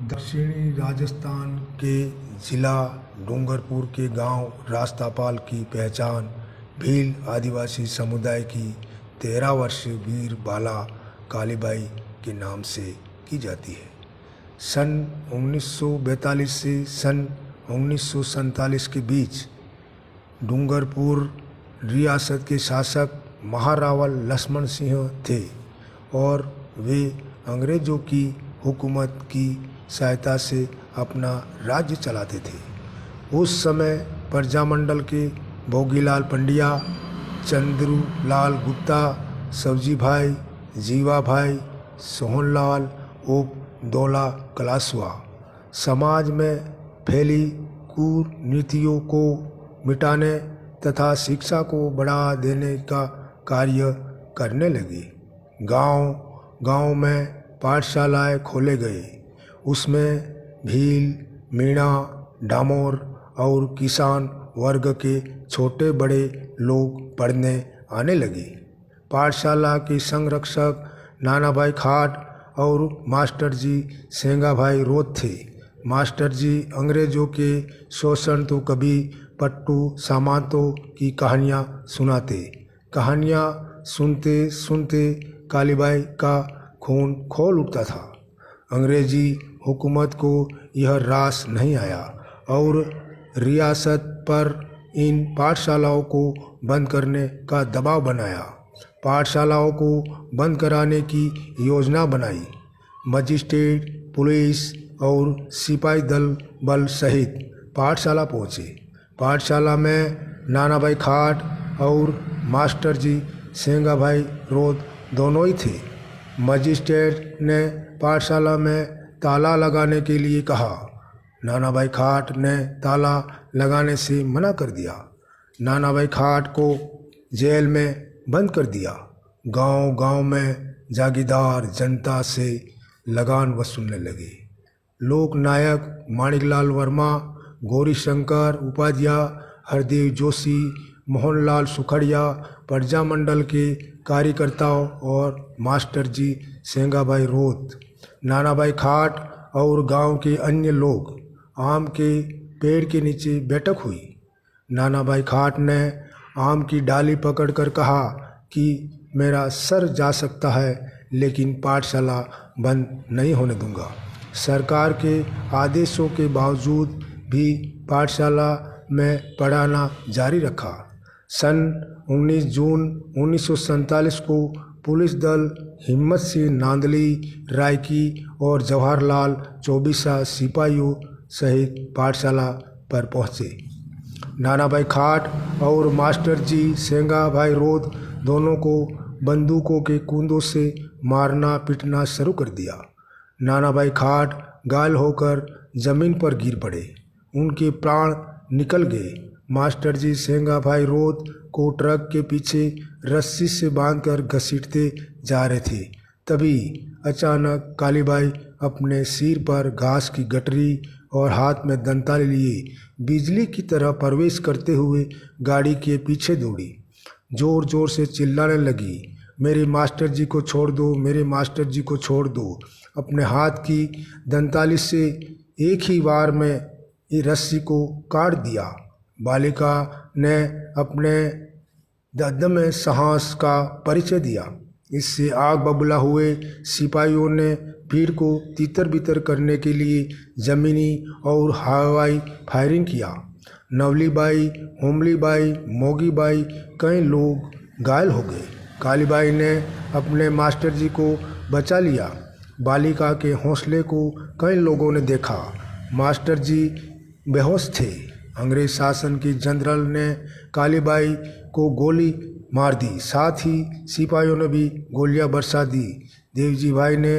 दक्षिणी राजस्थान के जिला डूंगरपुर के गांव रास्तापाल की पहचान भील आदिवासी समुदाय की 13 वर्षीय वीर बाला कालीबाई के नाम से की जाती है। सन 1942 से सन 1947 के बीच डूंगरपुर रियासत के शासक महारावल लक्ष्मण सिंह थे और वे अंग्रेज़ों की हुकूमत की सहायता से अपना राज्य चलाते थे। उस समय प्रजामंडल के भोगीलाल पंड्या, चंद्रूलाल गुप्ता, सब्जी भाई, जीवा भाई, सोहनलाल उर्फ दौला कलासवा समाज में फैली कुरीतियों को मिटाने तथा शिक्षा को बढ़ावा देने का कार्य करने लगे। गांव में पाठशालाएं खोले गए। उसमें भील, मीणा, डामोर और किसान वर्ग के छोटे बड़े लोग पढ़ने आने लगे। पाठशाला के संरक्षक नानाभाई खाट और मास्टर जी सेंगाभाई रोत थे। मास्टर जी अंग्रेज़ों के शोषण तो कभी पट्टू सामांतों की कहानियाँ सुनाते। कहानियाँ सुनते सुनते कालीबाई का खून खौल उठता था। अंग्रेजी हुकूमत को यह रास नहीं आया और रियासत पर इन पाठशालाओं को बंद करने का दबाव बनाया। पाठशालाओं को बंद कराने की योजना बनाई। मजिस्ट्रेट, पुलिस और सिपाही दल बल सहित पाठशाला पहुँचे। पाठशाला में नानाभाई खाट और मास्टर जी सेंगाभाई रोत दोनों ही थे। मजिस्ट्रेट ने पाठशाला में ताला लगाने के लिए कहा। नानाभाई खाट ने ताला लगाने से मना कर दिया। नानाभाई खाट को जेल में बंद कर दिया। गांव में जागीरदार जनता से लगान वसूलने लगे। लोकनायक माणिकलाल वर्मा, गौरीशंकर उपाध्याय, हरदेव जोशी, मोहनलाल सुखड़िया, प्रजामंडल के कार्यकर्ताओं और मास्टर जी सेंगाभाई रोत, नानाभाई खाट और गांव के अन्य लोग आम के पेड़ के नीचे बैठक हुई। नानाभाई खाट ने आम की डाली पकड़कर कहा कि मेरा सर जा सकता है लेकिन पाठशाला बंद नहीं होने दूंगा। सरकार के आदेशों के बावजूद भी पाठशाला में पढ़ाना जारी रखा। सन 19 जून 1947 को पुलिस दल हिम्मत से नांदली, रायकी और जवाहरलाल चौबीसा सिपाहियों सहित पाठशाला पर पहुँचे। नानाभाई खाट और मास्टर जी सेंगाभाई रोत दोनों को बंदूकों के कुंदों से मारना पीटना शुरू कर दिया। नानाभाई खाट घायल होकर जमीन पर गिर पड़े। उनके प्राण निकल गए। मास्टर जी सेंगाभाई रोत को ट्रक के पीछे रस्सी से बांधकर घसीटते जा रहे थे। तभी अचानक कालीबाई अपने सिर पर घास की गठरी और हाथ में दंताले लिए बिजली की तरह प्रवेश करते हुए गाड़ी के पीछे दौड़ी। जोर जोर से चिल्लाने लगी, मेरे मास्टर जी को छोड़ दो, मेरे मास्टर जी को छोड़ दो। अपने हाथ की दंताली से एक ही बार में ये रस्सी को काट दिया। बालिका ने अपने दम साहस का परिचय दिया। इससे आग बबूला हुए सिपाहियों ने भीड़ को तितर बितर करने के लिए जमीनी और हवाई फायरिंग किया। नवलीबाई, होमलीबाई, मोगीबाई कई लोग घायल हो गए। कालीबाई ने अपने मास्टर जी को बचा लिया। बालिका के हौसले को कई लोगों ने देखा। मास्टर जी बेहोश थे। अंग्रेज शासन के जनरल ने कालीबाई को गोली मार दी। साथ ही सिपाहियों ने भी गोलियां बरसा दी। देवजी भाई ने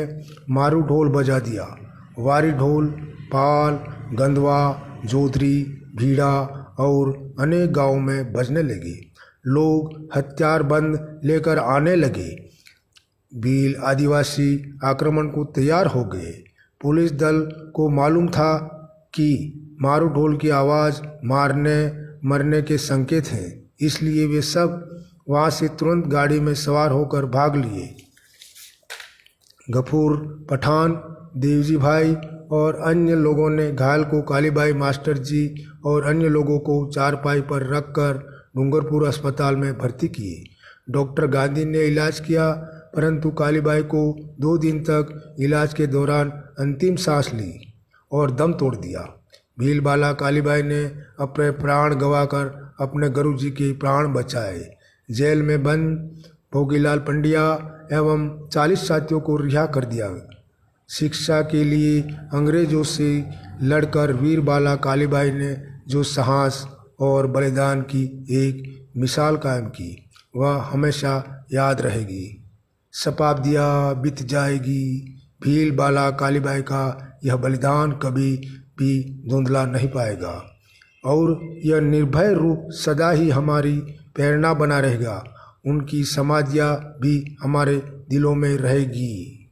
मारू ढोल बजा दिया। वारी ढोल पाल, गंदवा, जोधरी, भीड़ा और अनेक गांवों में बजने लगे। लोग हथियार बंद लेकर आने लगे। भील आदिवासी आक्रमण को तैयार हो गए। पुलिस दल को मालूम था कि मारू ढोल की आवाज़ मारने मरने के संकेत हैं, इसलिए वे सब वहाँ से तुरंत गाड़ी में सवार होकर भाग लिए। गफूर पठान, देवजी भाई और अन्य लोगों ने घायल को कालीबाई मास्टर जी और अन्य लोगों को चारपाई पर रखकर डूंगरपुर अस्पताल में भर्ती किए। डॉक्टर गांधी ने इलाज किया, परंतु कालीबाई को 2 दिन तक इलाज के दौरान अंतिम सांस ली और दम तोड़ दिया। भीलबाला कालीबाई ने अपने प्राण गंवाकर अपने गुरुजी के प्राण बचाए। जेल में बंद भोगीलाल पंड्या एवं 40 साथियों को रिहा कर दिया। शिक्षा के लिए अंग्रेजों से लड़कर वीरबाला कालीबाई ने जो साहस और बलिदान की एक मिसाल कायम की, वह हमेशा याद रहेगी। शताब्दियाँ बीत जाएगी, भीलबाला कालीबाई का यह बलिदान कभी भी धुंधला नहीं पाएगा और यह निर्भय रूप सदा ही हमारी प्रेरणा बना रहेगा। उनकी समाधियाँ भी हमारे दिलों में रहेगी।